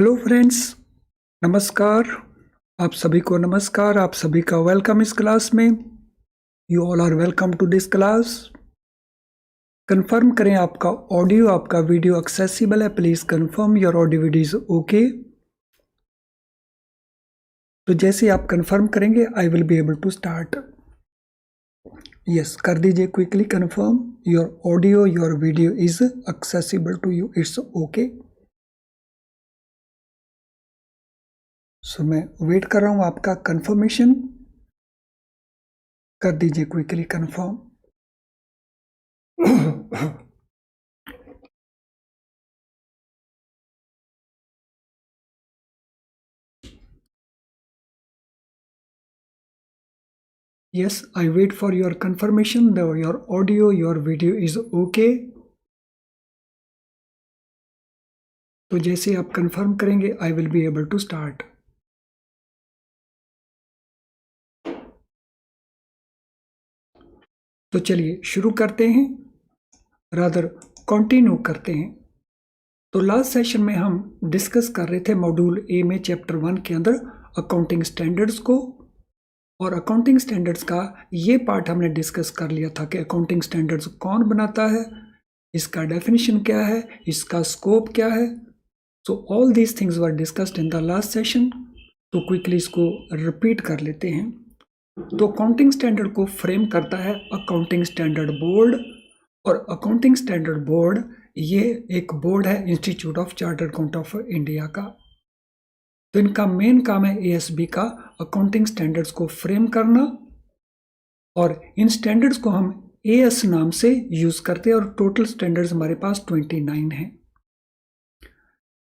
Hello friends, नमस्कार। आप सभी को नमस्कार। आप सभी का वेलकम इस क्लास में। You all are welcome to this class. Confirm करें आपका ऑडियो, आपका वीडियो एक्सेसिबल है। Please confirm your audio video is okay. तो जैसे आप कंफर्म करेंगे I will be able to start. Yes, कर दीजिए quickly confirm your audio your video is accessible to you, it's okay. So मैं wait कर रहा हूं आपका कंफर्मेशन। कर दीजिए quickly confirm. Yes, I wait for your confirmation that your audio, your video is okay. तो जैसे आप कंफर्म करेंगे I will be able to start. तो चलिए शुरू करते हैं, रादर कंटिन्यू करते हैं। तो लास्ट सेशन में हम डिस्कस कर रहे थे मॉड्यूल ए में चैप्टर 1 के अंदर अकाउंटिंग स्टैंडर्ड्स को। और अकाउंटिंग स्टैंडर्ड्स का ये पार्ट हमने डिस्कस कर लिया था कि अकाउंटिंग स्टैंडर्ड्स कौन बनाता है, इसका डेफिनेशन क्या है, इसका स्कोप क्या है। So all these things were discussed in the last session. तो क्विकली इसको रिपीट कर लेते हैं। तो अकाउंटिंग स्टैंडर्ड को फ्रेम करता है अकाउंटिंग स्टैंडर्ड बोर्ड। और अकाउंटिंग स्टैंडर्ड बोर्ड ये एक बोर्ड है institute of chartered account of India का। तो इनका मेन काम है एएसबी का अकाउंटिंग स्टैंडर्ड्स को फ्रेम करना। और इन स्टैंडर्ड्स को हम एएस नाम से यूज करते हैं और टोटल स्टैंडर्ड्स हमारे पास 29 हैं।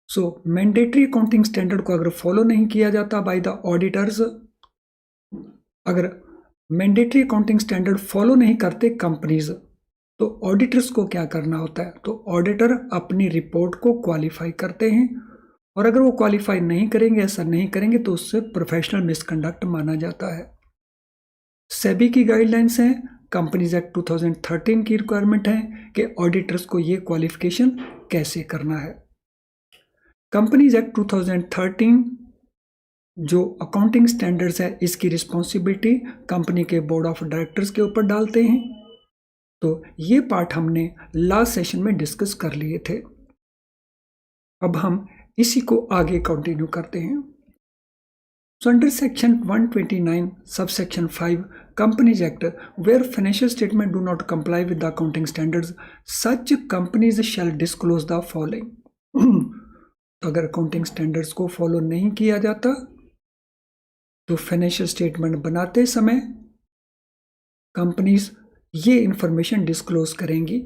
सो मैंडेटरी अकाउंटिंग स्टैंडर्ड को अगर फॉलो नहीं किया जाता बाय द ऑडिटर्स, अगर मैंडेटरी अकाउंटिंग स्टैंडर्ड फॉलो नहीं करते कंपनीज, तो ऑडिटर्स को क्या करना होता है? तो ऑडिटर अपनी रिपोर्ट को क्वालिफाई करते हैं। और अगर वो क्वालिफाई नहीं करेंगे, ऐसा नहीं करेंगे, तो उससे प्रोफेशनल मिसकंडक्ट माना जाता है। सेबी की गाइडलाइंस हैं, कंपनीज एक्ट 2013 की रिक्वायरमेंट है कि ऑडिटर्स को ये क्वालिफिकेशन कैसे करना है। कंपनीज एक्ट 2013 जो अकाउंटिंग स्टैंडर्ड्स है, इसकी रिस्पॉन्सिबिलिटी कंपनी के बोर्ड ऑफ डायरेक्टर्स के ऊपर डालते हैं। तो ये पार्ट हमने लास्ट सेशन में डिस्कस कर लिए थे। अब हम इसी को आगे कंटिन्यू करते हैं। So under section 129 subsection 5 Companies Act, where financial statement do not comply with the accounting standards, such companies shall disclose the following. तो अगर अकाउंटिंग स्टैंडर्ड्स को फॉलो नहीं किया जाता तो फाइनेंशियल स्टेटमेंट बनाते समय कंपनीज ये इंफॉर्मेशन डिस्क्लोज करेंगी।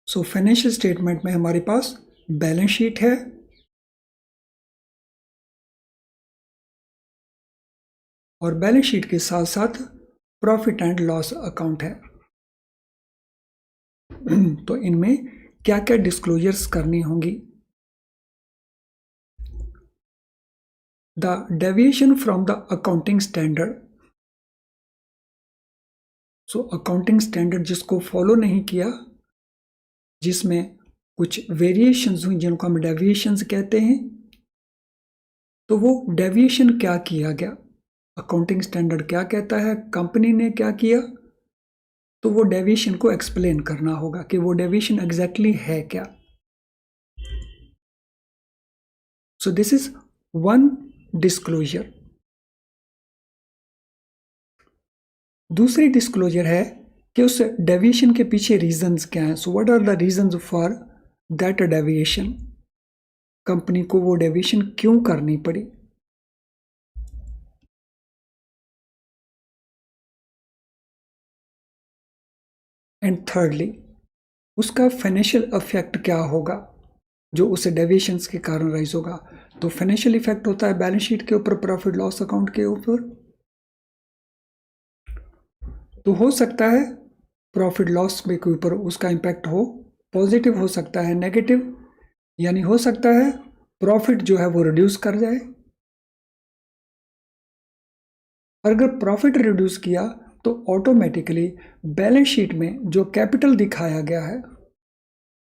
सो फाइनेंशियल स्टेटमेंट में हमारे पास बैलेंस शीट है, और बैलेंस शीट के साथ साथ प्रॉफिट एंड लॉस अकाउंट है। तो इनमें क्या क्या डिस्क्लोजर्स करनी होंगी? The deviation from the accounting standard. So accounting standard जिसको फॉलो नहीं किया, जिसमें कुछ वेरिएशंस हुई जिनको हम डेविएशंस कहते हैं, तो वो डेविएशन क्या किया गया, अकाउंटिंग स्टैंडर्ड क्या कहता है, कंपनी ने क्या किया, तो वो डेविएशन को एक्सप्लेन करना होगा कि वो डेविएशन एग्जैक्टली है क्या। So this is one disclosure. दूसरी डिस्क्लोजर है कि उस डेविएशन के पीछे रीजंस क्या हैं। So what are the reasons for that deviation, company को वो डेविएशन क्यों करनी पड़ी। एंड थर्डली, उसका फाइनेंशियल इफेक्ट क्या होगा जो उस डेविएशंस के कारण राइज होगा। तो फाइनेंशियल इफेक्ट होता है बैलेंस शीट के ऊपर, प्रॉफिट लॉस अकाउंट के ऊपर। तो हो सकता है प्रॉफिट लॉस के ऊपर उसका इंपैक्ट हो, पॉजिटिव हो सकता है नेगेटिव, यानी हो सकता है प्रॉफिट जो है वो रिड्यूस कर जाए। और अगर प्रॉफिट रिड्यूस किया तो ऑटोमेटिकली बैलेंस शीट में जो कैपिटल दिखाया गया है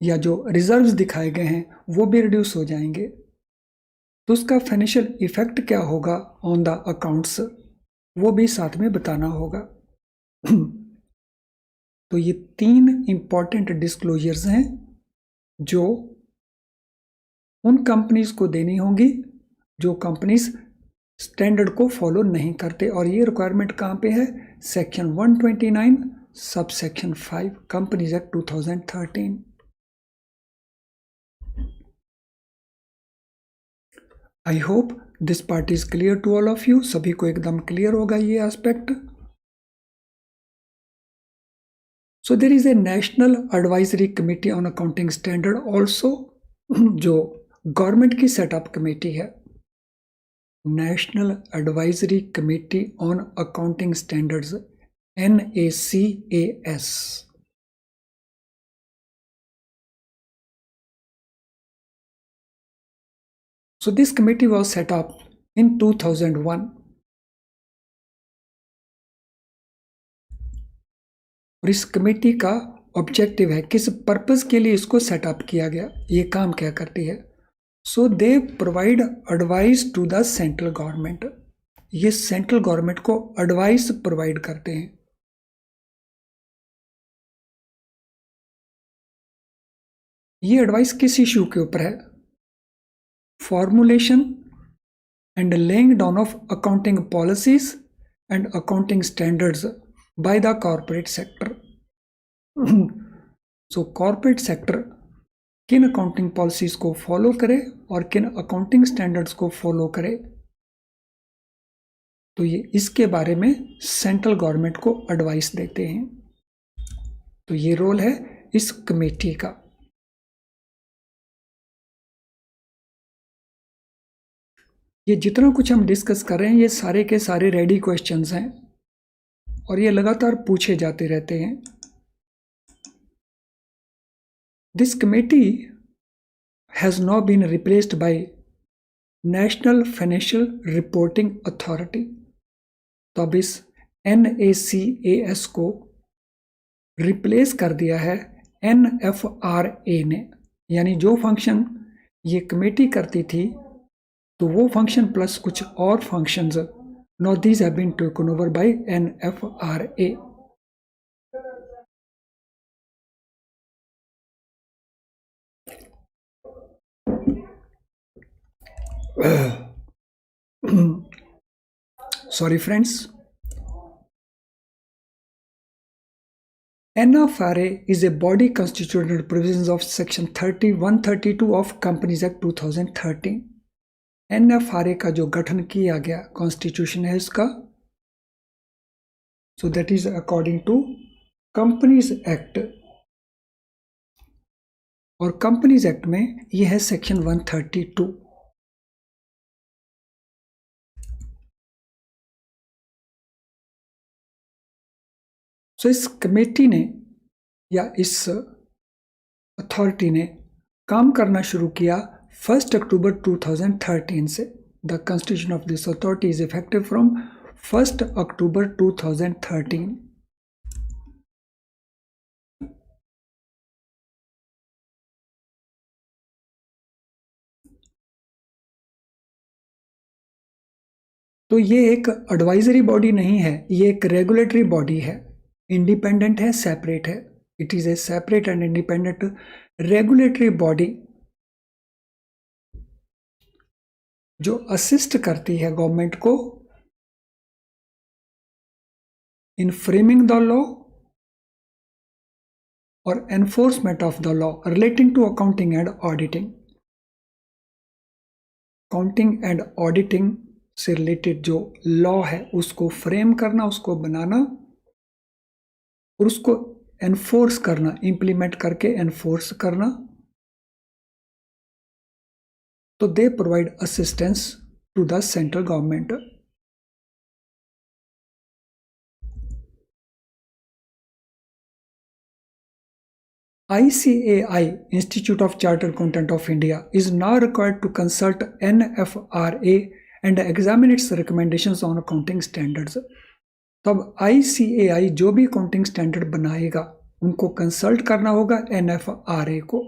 या जो रिजर्व्स दिखाए गए हैं वो भी रिड्यूस हो जाएंगे। तो उसका फाइनेंशियल इफेक्ट क्या होगा ऑन द अकाउंट्स, वो भी साथ में बताना होगा। तो ये 3 इंपॉर्टेंट डिस्क्लोजर्स हैं जो उन कंपनीज को देनी होंगी जो कंपनीज स्टैंडर्ड को फॉलो नहीं करते। और ये रिक्वायरमेंट कहाँ पे है? Section 129 sub section 5 companies act 2013। I hope this part is clear to all of you. सभी को एकदम क्लियर होगा ये aspect. So there is a national advisory committee on accounting standard also, जो गवर्नमेंट की सेटअप कमेटी है, national advisory committee on accounting standards, NACAS। So this committee was set up in 2001. और इस कमेटी का objective है, किस purpose के लिए इसको सेटअप किया गया, ये काम क्या करती है? So they provide advice to the central government. ये सेंट्रल गवर्नमेंट को एडवाइस प्रोवाइड करते हैं। ये एडवाइस किस इश्यू के ऊपर है? Formulation and laying down of accounting policies and accounting standards by the corporate sector. So corporate sector किन अकाउंटिंग पॉलिसीज को फॉलो करे और किन अकाउंटिंग स्टैंडर्ड्स को फॉलो करे, तो ये इसके बारे में सेंट्रल गवर्नमेंट को एडवाइस देते हैं। तो ये रोल है इस कमेटी का। ये जितना कुछ हम डिस्कस कर रहे हैं ये सारे के सारे रेडी क्वेश्चंस हैं और ये लगातार पूछे जाते रहते हैं। This committee has now been replaced by national financial reporting authority. तो अब इस NACAS को रिप्लेस कर दिया है NFRA ने, यानी जो फंक्शन ये कमेटी करती थी तो वो फंक्शन प्लस कुछ और functions, now these have been taken over by NFRA। Sorry friends, NFRA is a body constituted provisions of section 132 of Companies Act 2013। NFRA का जो गठन किया गया कॉन्स्टिट्यूशन है इसका, so that is according to companies act, और companies act में ये है सेक्शन 132। सो इस कमेटी ने या इस अथॉरिटी ने काम करना शुरू किया 1 अक्टूबर 2013 से। The constitution of this authority is effective from 1 अक्टूबर 2013। तो ये एक एडवाइजरी बॉडी नहीं है, ये एक रेगुलेटरी बॉडी है, इंडिपेंडेंट है, सेपरेट है। It is a separate and independent regulatory body जो असिस्ट करती है गवर्नमेंट को इन फ्रेमिंग द लॉ और enforcement of the law relating to accounting and auditing. Accounting and auditing से रिलेटेड जो लॉ है उसको फ्रेम करना, उसको बनाना और उसको एनफोर्स करना, इंप्लीमेंट करके एनफोर्स करना। तो they provide assistance to the central government. ICAI, Institute of Chartered Accountant of India, is now required to consult NFRA and examine its recommendations on accounting standards। तब ICAI जो भी accounting standard बनाएगा उनको consult करना होगा NFRA को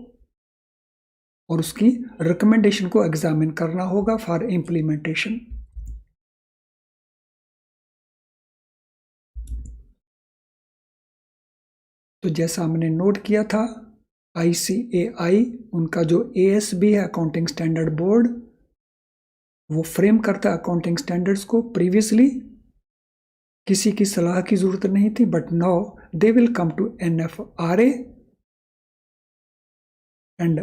और उसकी रिकमेंडेशन को एग्जामिन करना होगा फॉर इम्प्लीमेंटेशन। तो जैसा हमने नोट किया था, ICAI उनका जो ASB है अकाउंटिंग स्टैंडर्ड बोर्ड, वो फ्रेम करता है अकाउंटिंग स्टैंडर्ड्स को। प्रीवियसली किसी की सलाह की जरूरत नहीं थी, but now they will come to NFRA and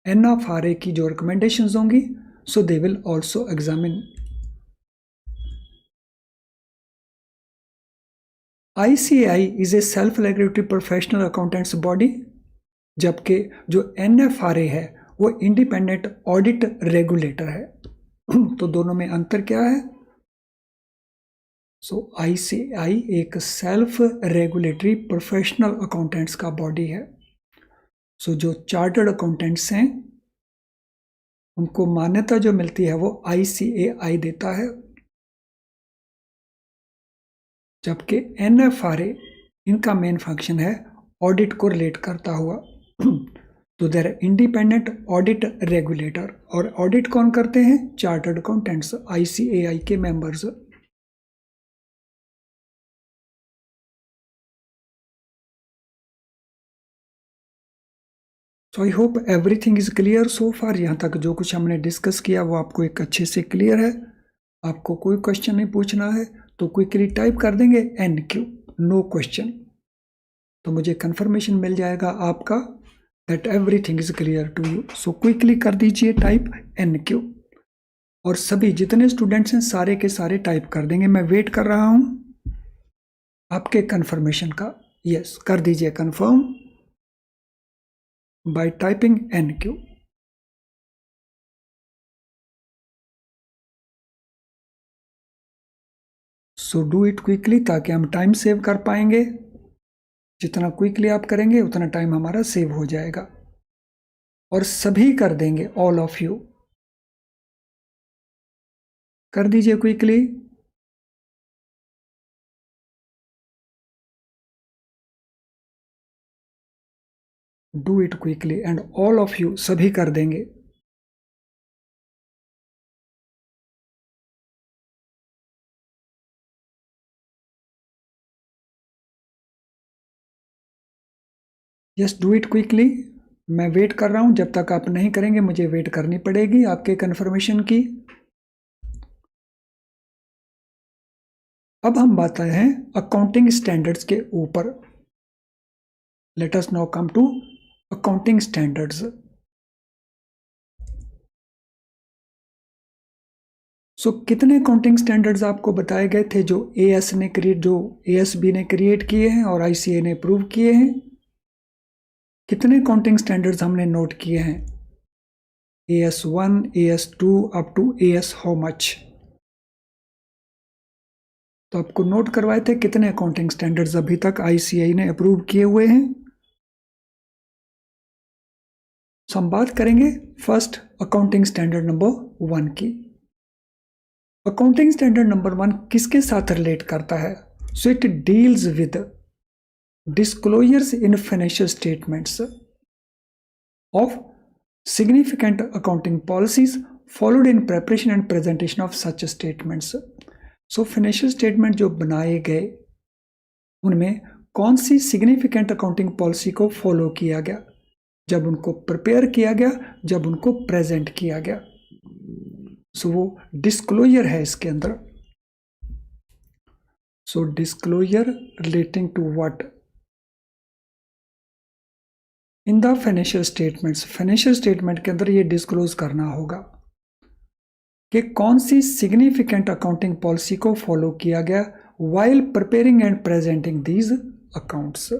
NFRA की जो रिकमेंडेशंस होंगी, so they will also examine. ICAI is a self regulatory professional accountants body, जबकि जो NFRA है वो इंडिपेंडेंट ऑडिट रेगुलेटर है। तो दोनों में अंतर क्या है? सो ICAI एक सेल्फ रेगुलेटरी प्रोफेशनल अकाउंटेंट्स का बॉडी है। सो जो चार्टर्ड अकाउंटेंट्स हैं उनको मान्यता जो मिलती है वो ICAI देता है, जबकि NFRA इनका मेन फंक्शन है ऑडिट को रिलेट करता हुआ। तो देयर इंडिपेंडेंट ऑडिट रेगुलेटर, और ऑडिट कौन करते हैं? चार्टर्ड अकाउंटेंट्स, ICAI के members. So I hope everything is clear so far. यहाँ तक जो कुछ हमने डिस्कस किया वो आपको एक अच्छे से क्लियर है। आपको कोई क्वेश्चन नहीं पूछना है तो क्विकली टाइप कर देंगे NQ, नो क्वेश्चन, तो मुझे कंफर्मेशन मिल जाएगा आपका that everything is clear to you. So quickly कर दीजिए टाइप NQ, और सभी जितने स्टूडेंट्स हैं सारे के सारे टाइप कर देंगे। मैं वेट कर रहा हूं आपके कंफर्मेशन का। यस, कर दीजिए confirm bye typing NQ। So do it quickly ताकि हम टाइम सेव कर पाएंगे। जितना क्विकली आप करेंगे उतना टाइम हमारा सेव हो जाएगा। और सभी कर देंगे, ऑल ऑफ यू कर दीजिए quickly. Do it quickly and all of you, सभी कर देंगे। Yes, do it quickly. मैं वेट कर रहा हूं, जब तक आप नहीं करेंगे मुझे वेट करनी पड़ेगी आपके कंफर्मेशन की। अब हम बात आए हैं अकाउंटिंग स्टैंडर्ड्स के ऊपर। Let us now come to accounting standards. So कितने अकाउंटिंग स्टैंडर्ड्स आपको बताए गए थे जो ASB ने क्रिएट किए हैं और ICAI ने अप्रूव किए हैं? कितने अकाउंटिंग स्टैंडर्ड्स हमने नोट किए हैं? AS1, AS2 up to AS how much? तो आपको नोट करवाए थे कितने अकाउंटिंग स्टैंडर्ड्स अभी तक ICAI ने अप्रूव किए हुए हैं। सो हम बात करेंगे फर्स्ट अकाउंटिंग स्टैंडर्ड नंबर 1 की। अकाउंटिंग स्टैंडर्ड नंबर 1 किसके साथ रिलेट करता है? So it deals with disclosures in financial statements of significant accounting policies followed in preparation and presentation of such statements. So financial statement जो बनाए गए उनमें कौन सी significant accounting policy को follow किया गया, जब उनको प्रिपेयर किया गया, जब उनको प्रेजेंट किया गया। सो वो डिस्क्लोजर है इसके अंदर। So disclosure relating to what? In the financial statements. Financial statement के अंदर ये डिस्क्लोज करना होगा कि कौन सी सिग्निफिकेंट अकाउंटिंग पॉलिसी को फॉलो किया गया while preparing and presenting these accounts.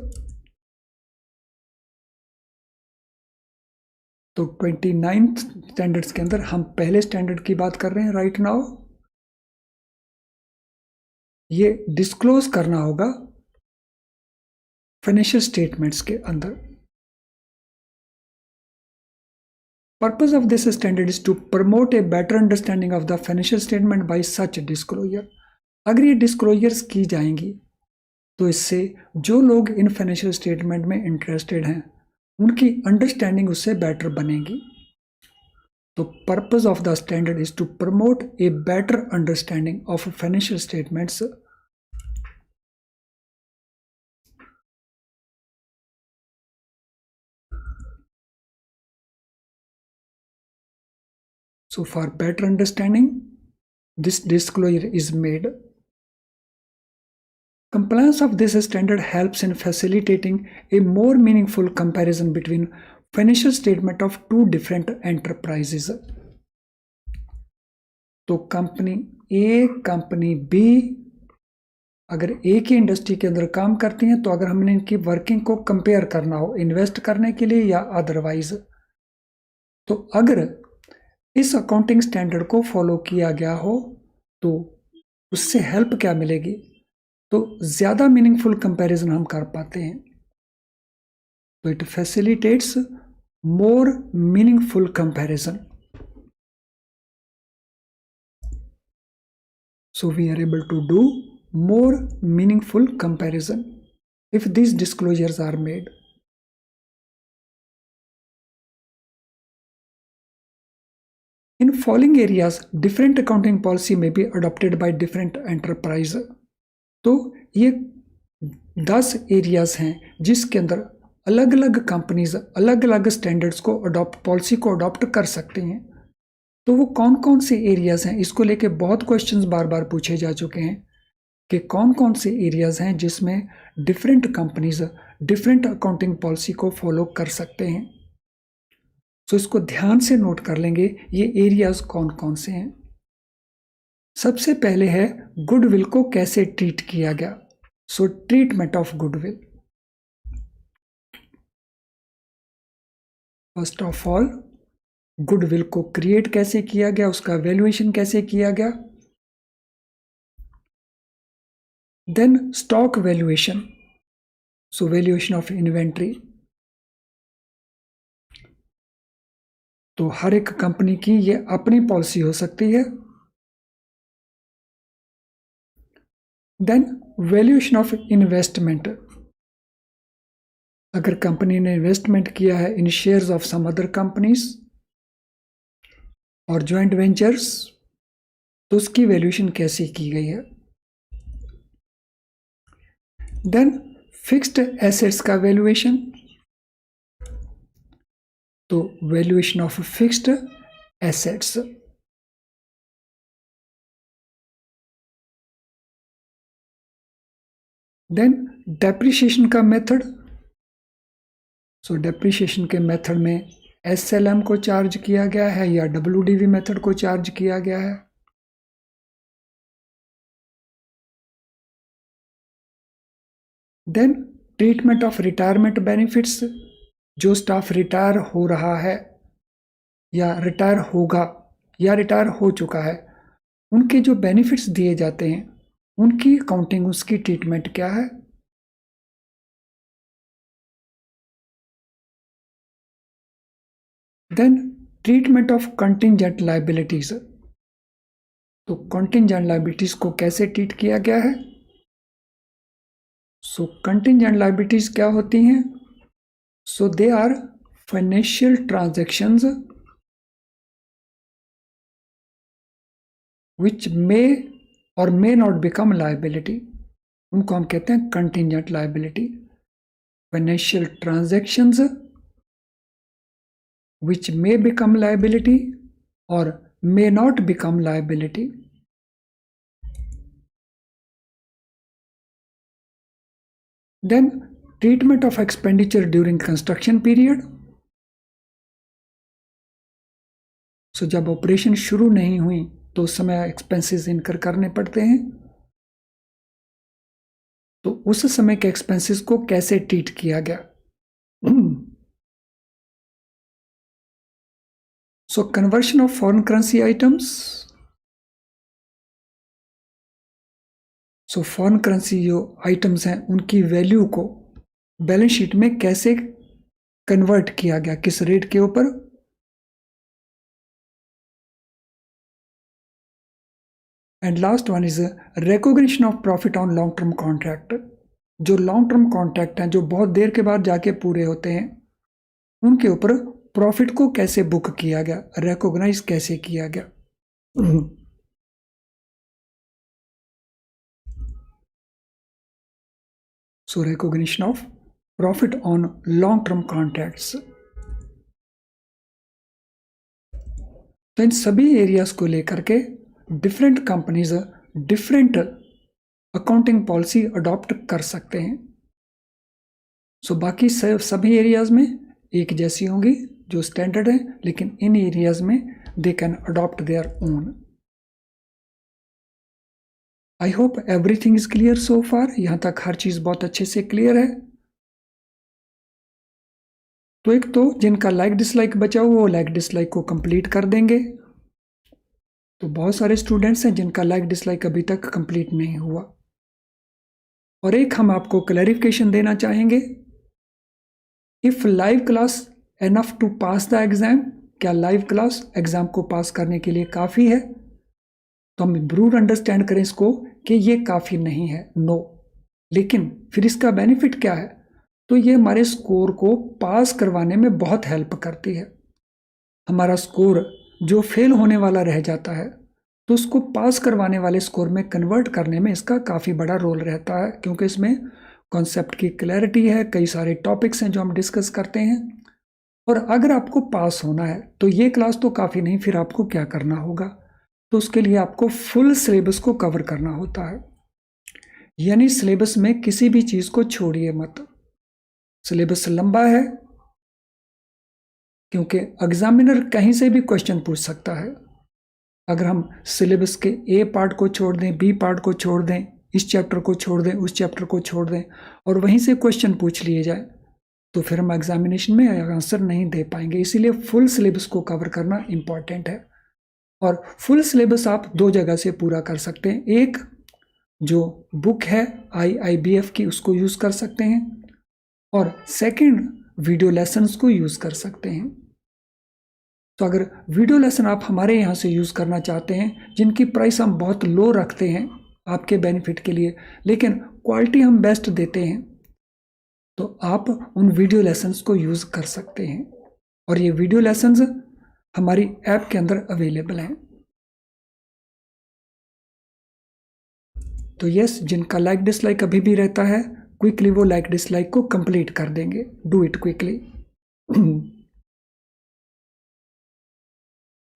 तो 29th स्टैंडर्ड्स के अंदर हम पहले स्टैंडर्ड की बात कर रहे हैं राइट नाउ। ये डिस्क्लोज करना होगा फाइनेंशियल स्टेटमेंट्स के अंदर। Purpose of this standard is to promote a better understanding of the financial statement by such disclosure. अगर ये डिस्क्लोजर्स की जाएंगी तो इससे जो लोग इन फाइनेंशियल स्टेटमेंट में इंटरेस्टेड हैं उनकी अंडरस्टैंडिंग उससे बेटर बनेगी। तो purpose of the standard is to promote a better understanding of financial statements. So for better understanding, this disclosure is made. Compliance of this standard helps in facilitating a more meaningful comparison between financial statement of two different enterprises. तो company ए company B अगर एक ही industry के अंदर काम करती हैं, तो अगर हमने इनकी वर्किंग को कंपेयर करना हो इन्वेस्ट करने के लिए या अदरवाइज, तो अगर इस अकाउंटिंग स्टैंडर्ड को फॉलो किया गया हो तो उससे हेल्प क्या मिलेगी, तो ज़्यादा मीनिंगफुल कंपैरिजन हम कर पाते हैं। तो it facilitates more meaningful comparison. So we are able to do more meaningful comparison if these disclosures are made. In following areas, different accounting policy may be adopted by different enterprise. तो ये 10 areas हैं जिसके अंदर अलग अलग companies अलग अलग standards को पॉलिसी को अडॉप्ट कर सकते हैं। तो वो कौन कौन से एरियाज हैं, इसको लेके बहुत क्वेश्चंस बार बार पूछे जा चुके हैं कि कौन कौन से एरियाज हैं जिसमें different companies different accounting policy को फॉलो कर सकते हैं। तो इसको ध्यान से नोट कर लेंगे ये एरियाज कौन कौन से हैं। सबसे पहले है गुडविल को कैसे ट्रीट किया गया। So treatment of goodwill. First of all goodwill को क्रिएट कैसे किया गया, उसका वैल्यूएशन कैसे किया गया। Then stock valuation, so valuation of inventory. तो हर एक कंपनी की ये अपनी पॉलिसी हो सकती है। देन वैल्यूएशन ऑफ इन्वेस्टमेंट, अगर कंपनी ने इन्वेस्टमेंट किया है in shares of some other companies और जॉइंट वेंचर्स, तो उसकी वैल्यूएशन कैसे की गई है। देन फिक्स्ड एसेट्स का वैल्यूएशन, तो valuation of fixed assets. Then depreciation का मेथड, सो डेप्रिसिएशन के मेथड में एसएलएम को चार्ज किया गया है या डब्ल्यूडीवी मेथड को चार्ज किया गया है। Then treatment of retirement benefits, जो स्टाफ रिटायर हो रहा है या रिटायर होगा या रिटायर हो चुका है, उनके जो बेनिफिट्स दिए जाते हैं उनकी अकाउंटिंग, उसकी ट्रीटमेंट क्या है। Then treatment of contingent liabilities, तो कंटिंजेंट लायबिलिटीज को कैसे ट्रीट किया गया है। सो कंटिंजेंट लायबिलिटीज क्या होती हैं, सो दे आर फाइनेंशियल ट्रांजैक्शंस विच मे और मे नॉट बिकम लायबिलिटी, उनको हम कहते हैं contingent liability. Financial transactions which may become liability or may not become liability. Then treatment of expenditure during construction period. So जब operation शुरू नहीं हुई तो उस समय एक्सपेंसेस इनकर करने पड़ते हैं, तो उस समय के एक्सपेंसेस को कैसे ट्रीट किया गया। So conversion of foreign currency items. So foreign currency जो आइटम्स हैं उनकी वैल्यू को बैलेंस शीट में कैसे कन्वर्ट किया गया, किस रेट के ऊपर। And last one is recognition of profit on long term contract. जो लॉन्ग टर्म कॉन्ट्रैक्ट हैं, जो बहुत देर के बाद जाके पूरे होते हैं, उनके ऊपर प्रॉफिट को कैसे बुक किया गया, रिकॉग्नाइज कैसे किया गया। So recognition of profit on long term contracts. तो इन सभी एरियाज को लेकर के different companies different accounting policy adopt कर सकते हैं। सो बाकी सभी एरियाज में एक जैसी होंगी जो स्टैंडर्ड है, लेकिन इन एरियाज में they can adopt their own. I hope everything is clear so far. यहां तक हर चीज बहुत अच्छे से क्लियर है। तो एक तो जिनका लाइक डिसलाइक बचा हुआ वो लाइक डिसलाइक को कंप्लीट कर देंगे। तो बहुत सारे स्टूडेंट्स हैं जिनका लाइक डिसलाइक अभी तक कंप्लीट नहीं हुआ। और एक हम आपको क्लैरिफिकेशन देना चाहेंगे, if live class enough to pass the exam, क्या लाइव क्लास एग्जाम को पास करने के लिए काफ़ी है? तो हम जरूर अंडरस्टैंड करें इसको कि ये काफ़ी नहीं है, नो। लेकिन फिर इसका बेनिफिट क्या है? तो ये हमारे स्कोर को पास करवाने में बहुत हेल्प करती है। हमारा स्कोर जो फेल होने वाला रह जाता है, तो उसको पास करवाने वाले स्कोर में कन्वर्ट करने में इसका काफ़ी बड़ा रोल रहता है, क्योंकि इसमें कॉन्सेप्ट की क्लैरिटी है, कई सारे टॉपिक्स हैं जो हम डिस्कस करते हैं। और अगर आपको पास होना है तो ये क्लास तो काफ़ी नहीं, फिर आपको क्या करना होगा? तो उसके लिए आपको फुल सिलेबस को कवर करना होता है। यानी सिलेबस में किसी भी चीज़ को छोड़िए मत। सिलेबस लंबा है क्योंकि एग्जामिनर कहीं से भी क्वेश्चन पूछ सकता है। अगर हम सिलेबस के ए पार्ट को छोड़ दें, बी पार्ट को छोड़ दें, इस चैप्टर को छोड़ दें, उस चैप्टर को छोड़ दें और वहीं से क्वेश्चन पूछ लिए जाए, तो फिर हम एग्जामिनेशन में आंसर नहीं दे पाएंगे। इसीलिए फुल सिलेबस को कवर करना इम्पॉर्टेंट है। और फुल सिलेबस आप दो जगह से पूरा कर सकते हैं। एक जो बुक है IIBF की, उसको यूज़ कर सकते हैं, और सेकंड वीडियो लेसन्स को यूज़ कर सकते हैं। तो अगर वीडियो लेसन आप हमारे यहाँ से यूज़ करना चाहते हैं, जिनकी प्राइस हम बहुत लो रखते हैं आपके बेनिफिट के लिए, लेकिन क्वालिटी हम बेस्ट देते हैं, तो आप उन वीडियो लेसन्स को यूज़ कर सकते हैं। और ये वीडियो लेसन्स हमारी ऐप के अंदर अवेलेबल हैं। तो यस, जिनका लाइक डिसलाइक अभी भी रहता है, क्विकली वो लाइक डिसलाइक को कंप्लीट कर देंगे। Do it quickly.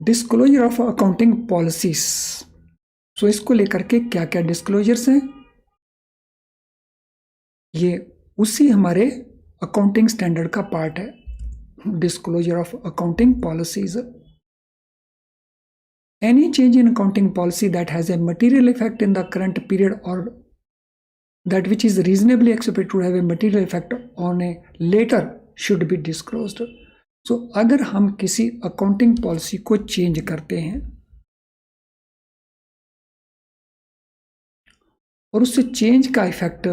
Disclosure of accounting policies. So इसको लेकर के क्या क्या डिस्क्लोजर्स हैं, ये उसी हमारे अकाउंटिंग स्टैंडर्ड का पार्ट है। Disclosure of accounting policies. Any change in accounting policy that has a material effect in the current period or that which is reasonably expected to have a material effect on a later should be disclosed. So अगर हम किसी accounting policy को change करते हैं और उससे change का effect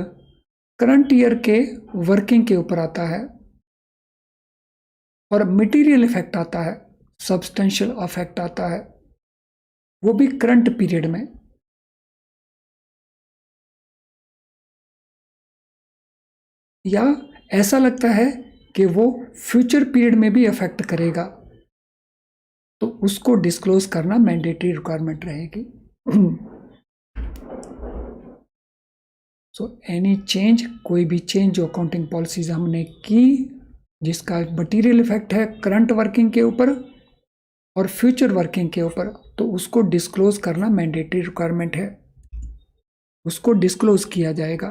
current year के वर्किंग के ऊपर आता है और मटेरियल इफेक्ट आता है, सब्सटेंशियल इफेक्ट आता है, वो भी करंट पीरियड में, या ऐसा लगता है कि वो फ्यूचर पीरियड में भी अफेक्ट करेगा, तो उसको डिस्क्लोज करना मैंडेटरी रिक्वायरमेंट रहेगी। सो एनी चेंज, कोई भी चेंज जो अकाउंटिंग पॉलिसीज हमने की जिसका मटेरियल इफेक्ट है करंट वर्किंग के ऊपर और फ्यूचर वर्किंग के ऊपर, तो उसको डिस्क्लोज करना मैंडेटरी रिक्वायरमेंट है, उसको डिस्क्लोज किया जाएगा।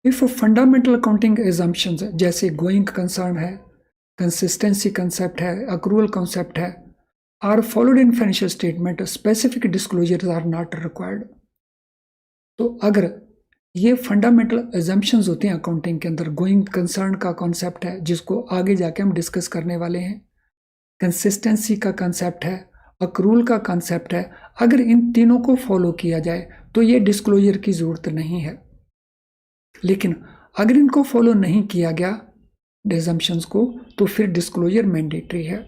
इफ फंडामेंटल अकाउंटिंग एजम्पशंस जैसे गोइंग कंसर्न है, कंसिस्टेंसी कंसेप्ट है, अक्रूवल कंसेप्ट है, are followed in financial statement, specific disclosures are not required. तो अगर ये फंडामेंटल एजम्पशंस होते हैं अकाउंटिंग के अंदर, गोइंग कंसर्न का कॉन्सेप्ट है जिसको आगे जाके हम डिस्कस करने वाले हैं, कंसिस्टेंसी का कंसेप्ट है, अक्रूवल का कंसेप्ट है, अगर इन तीनों को फॉलो किया जाए तो ये डिस्क्लोजर की ज़रूरत नहीं है। लेकिन अगर इनको फॉलो नहीं किया गया एजम्पशंस को, तो फिर डिस्क्लोजर मैंडेटरी है।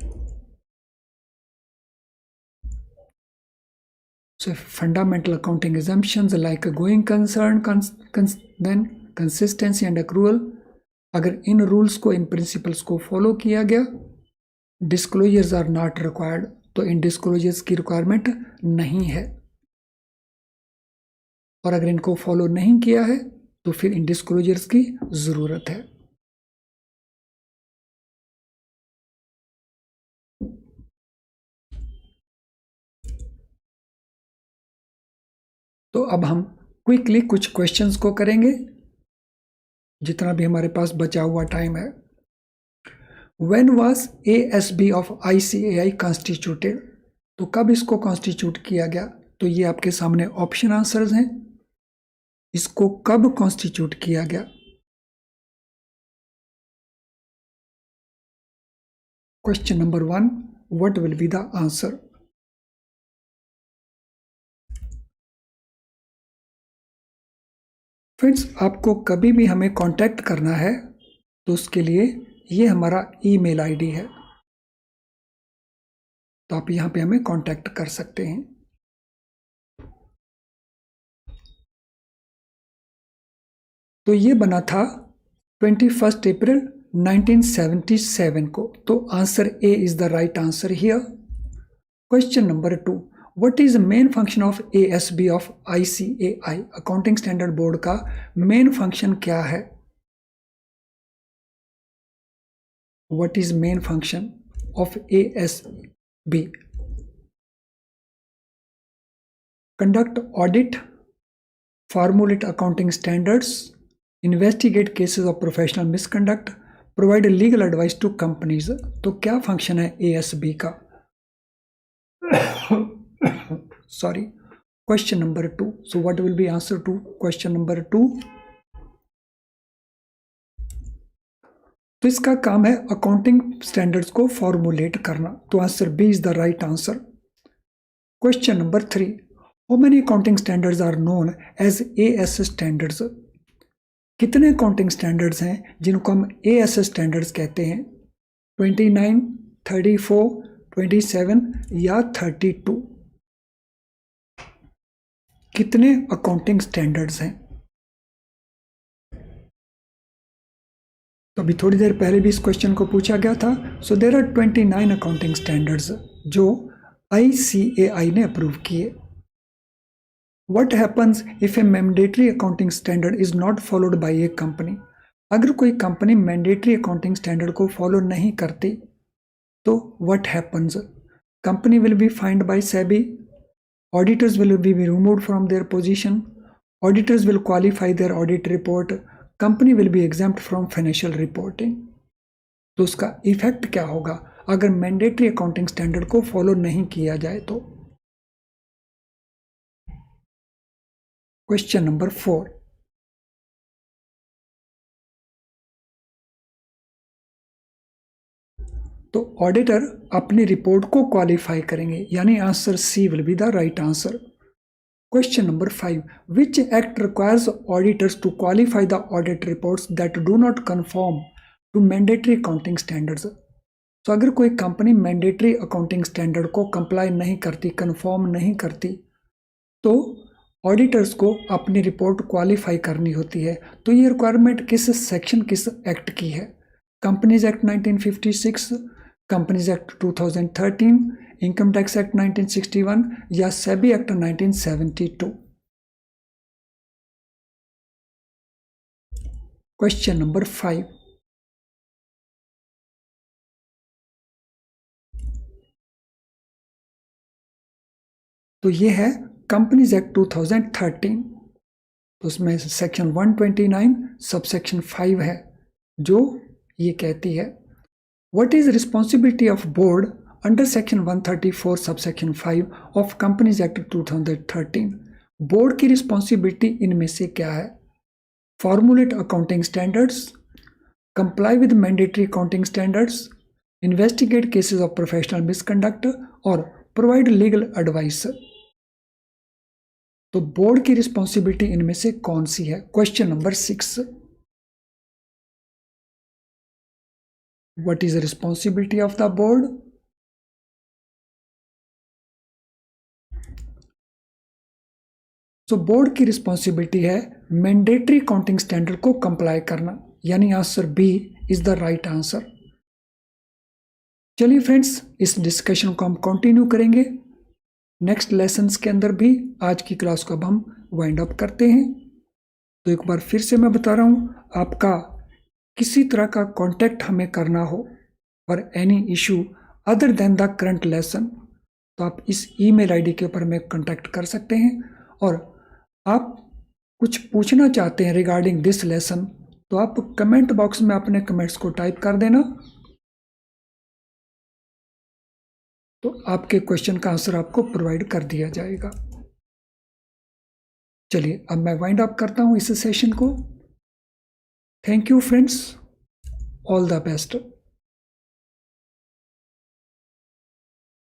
So fundamental accounting assumptions like a going concern, then consistency and accrual. अगर इन रूल्स को, इन प्रिंसिपल्स को फॉलो किया गया, डिस्क्लोजर्स आर नॉट रिक्वायर्ड, तो इन डिस्क्लोजर्स की रिक्वायरमेंट नहीं है। और अगर इनको फॉलो नहीं किया है तो फिर इन डिस्क्लोजर्स की जरूरत है। तो अब हम क्विकली कुछ क्वेश्चंस को करेंगे जितना भी हमारे पास बचा हुआ टाइम है। When was ASB of ICAI constituted? तो कब इसको कॉन्स्टिट्यूट किया गया? तो ये आपके सामने ऑप्शन आंसर्स हैं। इसको कब कॉन्स्टिट्यूट किया गया? Question number 1, what will be the answer? Friends, आपको कभी भी हमें कांटेक्ट करना है तो उसके लिए ये हमारा ईमेल आईडी है, तो आप यहां पे हमें कांटेक्ट कर सकते हैं। तो ये बना था 21 अप्रैल 1977 को, तो answer A is the right answer here. Question number 2, what is main function of ASB of ICAI? Accounting standard board का मेन फंक्शन क्या है? What is main function of ASB? Conduct audit, formulate accounting standards, investigate cases of professional misconduct, provide legal advice to companies। तो क्या function है ASB का? Sorry. Question number 2, so what will be answer to question number 2? तो इसका काम है accounting standards को formulate करना, तो answer B is the right answer. Question number 3, how many accounting standards are known as AS standards? कितने accounting standards हैं जिनको हम AS स्टैंडर्ड्स कहते हैं? 29, 34, 27 या 32? कितने अकाउंटिंग स्टैंडर्ड्स हैं? तो अभी थोड़ी देर पहले भी इस क्वेश्चन को पूछा गया था। So there are 29 accounting standards जो ICAI ने अप्रूव किए। What happens if a mandatory accounting standard is not followed by a company? अगर कोई कंपनी मैंडेटरी अकाउंटिंग स्टैंडर्ड को फॉलो नहीं करती तो what happens? Company will be fined by SEBI, auditors will be removed from their position, auditors will qualify their audit report, company will be exempt from financial reporting। तो उसका effect क्या होगा अगर mandatory accounting standard को follow नहीं किया जाए तो? क्वेश्चन नंबर 4, तो ऑडिटर अपनी रिपोर्ट को क्वालिफाई करेंगे, यानी answer C will be the right answer. Question number 5, which act requires auditors to qualify the audit reports that do not conform to mandatory accounting standards? तो अगर कोई company mandatory accounting standard को comply नहीं करती, confirm नहीं करती, तो auditors को अपनी रिपोर्ट क्वालिफाई करनी होती है। तो ये रिक्वायरमेंट किस सेक्शन, किस एक्ट की है? Companies act 1956, companies act 2013, income tax act 1961 या सेबी एक्ट 1972? क्वेश्चन नंबर 5, तो ये है कंपनीज एक्ट 2013। तो उसमें सेक्शन 129 सबसेक्शन 5 है जो ये कहती है, what is responsibility of board under section 134 subsection 5 of companies act 2013? Board की रिस्पॉन्सिबिलिटी इनमें से क्या है? Formulate accounting standards, comply with mandatory accounting standards, investigate cases of professional misconduct और प्रोवाइड लीगल एडवाइस। तो बोर्ड की रिस्पॉन्सिबिलिटी इनमें से कौन सी है? Question number 6, what is the responsibility of the board? So board की रिस्पॉन्सिबिलिटी है मैंडेटरी काउंटिंग स्टैंडर्ड को कंप्लाई करना, यानी answer B is the right answer. चलिए फ्रेंड्स, इस डिस्कशन को हम कंटिन्यू करेंगे नेक्स्ट लेसन्स के अंदर भी। आज की क्लास को अब हम वाइंड अप करते हैं। तो एक बार फिर से मैं बता रहा हूँ, आपका किसी तरह का कांटेक्ट हमें करना हो और any issue other than the current lesson, तो आप इस ईमेल आईडी के ऊपर हमें कांटेक्ट कर सकते हैं। और आप कुछ पूछना चाहते हैं रिगार्डिंग दिस लेसन, तो आप कमेंट बॉक्स में अपने कमेंट्स को टाइप कर देना, तो आपके क्वेश्चन का आंसर आपको प्रोवाइड कर दिया जाएगा। चलिए अब मैं वाइंड अप करता हूं इस सेशन को। Thank you friends, all the best.